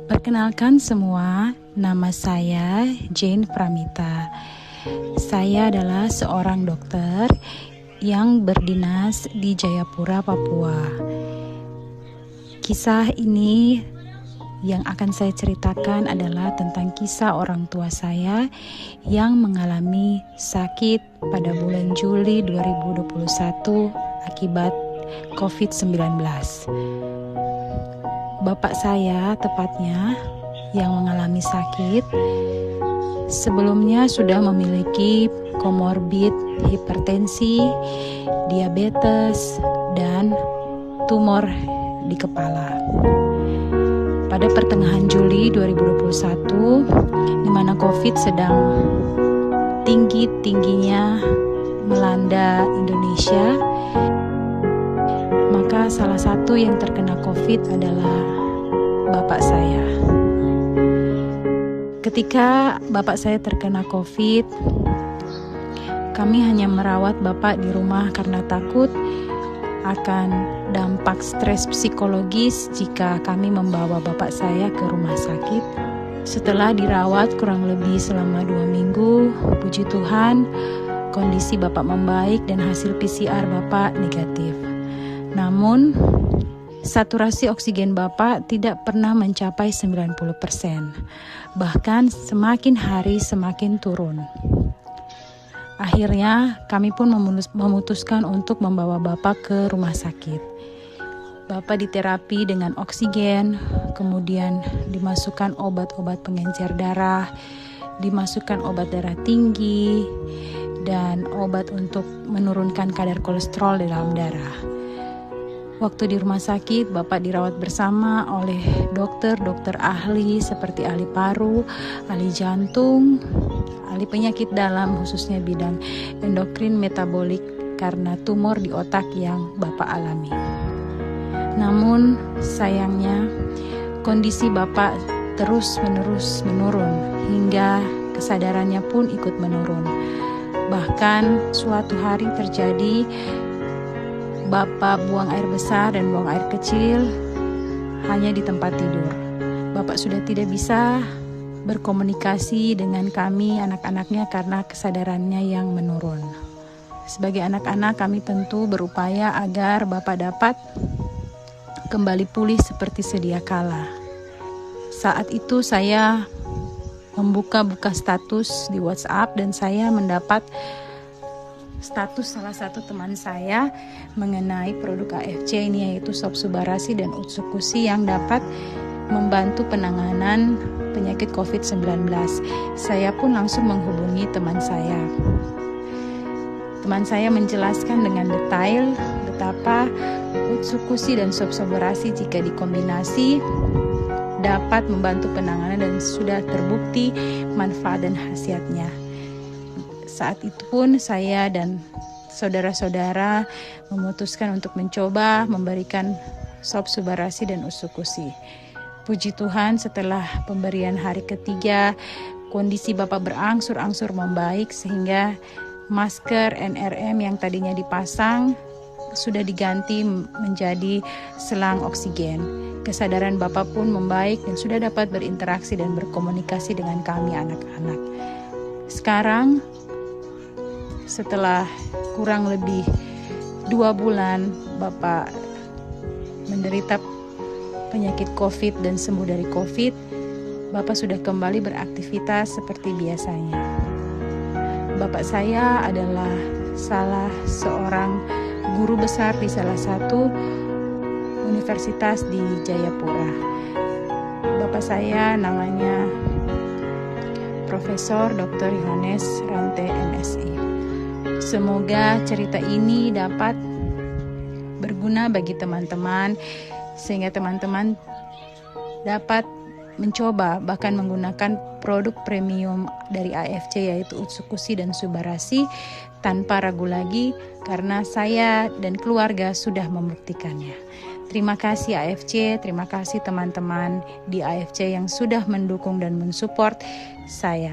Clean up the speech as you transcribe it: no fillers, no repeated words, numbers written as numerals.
Perkenalkan semua, nama saya Jane Pramita. Saya adalah seorang dokter yang berdinas di Jayapura, Papua. Kisah ini yang akan saya ceritakan adalah tentang kisah orang tua saya yang mengalami sakit pada bulan Juli 2021 akibat COVID-19. Bapak saya tepatnya yang mengalami sakit sebelumnya sudah memiliki komorbid hipertensi, diabetes, dan tumor di kepala. Pada pertengahan Juli 2021, di mana COVID sedang tinggi-tingginya melanda Indonesia, maka salah satu yang terkena COVID adalah bapak saya. Ketika bapak saya terkena COVID, kami hanya merawat bapak di rumah karena takut akan dampak stres psikologis jika kami membawa bapak saya ke rumah sakit. Setelah dirawat kurang lebih selama 2 minggu, puji Tuhan, kondisi bapak membaik dan hasil PCR bapak negatif. Namun, saturasi oksigen bapak tidak pernah mencapai 90%. Bahkan semakin hari semakin turun. Akhirnya kami pun memutuskan untuk membawa bapak ke rumah sakit. Bapak diterapi dengan oksigen, kemudian dimasukkan obat-obat pengencer darah, dimasukkan obat darah tinggi, dan obat untuk menurunkan kadar kolesterol di dalam darah. Waktu di rumah sakit, Bapak dirawat bersama oleh dokter ahli seperti ahli paru, ahli jantung, ahli penyakit dalam khususnya bidang endokrin metabolik karena tumor di otak yang Bapak alami. Namun sayangnya kondisi Bapak terus-menerus menurun hingga kesadarannya pun ikut menurun. Bahkan suatu hari terjadi Bapak buang air besar dan buang air kecil hanya di tempat tidur. Bapak sudah tidak bisa berkomunikasi dengan kami anak-anaknya karena kesadarannya yang menurun. Sebagai anak-anak kami tentu berupaya agar Bapak dapat kembali pulih seperti sedia kala. Saat itu saya membuka status di WhatsApp dan saya mendapat status salah satu teman saya mengenai produk AFC ini, yaitu Sobsubarasi dan Utsukusi yang dapat membantu penanganan penyakit COVID-19. Saya pun langsung menghubungi teman saya. Teman saya menjelaskan dengan detail betapa Utsukusi dan Sobsubarasi jika dikombinasi dapat membantu penanganan dan sudah terbukti manfaat dan khasiatnya. Saat itu pun saya dan saudara-saudara memutuskan untuk mencoba memberikan Sobsubarasi dan Utsukusi. Puji Tuhan, setelah pemberian hari ketiga, kondisi Bapak berangsur-angsur membaik sehingga masker NRM yang tadinya dipasang sudah diganti menjadi selang oksigen. Kesadaran Bapak pun membaik dan sudah dapat berinteraksi dan berkomunikasi dengan kami anak-anak. Sekarang, setelah kurang lebih 2 bulan Bapak menderita penyakit COVID dan sembuh dari COVID, Bapak sudah kembali beraktivitas seperti biasanya. Bapak saya adalah salah seorang guru besar di salah satu universitas di Jayapura. Bapak saya namanya Profesor Dr. Yohanes Rante MSI. Semoga cerita ini dapat berguna bagi teman-teman sehingga teman-teman dapat mencoba bahkan menggunakan produk premium dari AFC yaitu Utsukusi dan Subarasi tanpa ragu lagi karena saya dan keluarga sudah membuktikannya. Terima kasih AFC, terima kasih teman-teman di AFC yang sudah mendukung dan mensupport saya.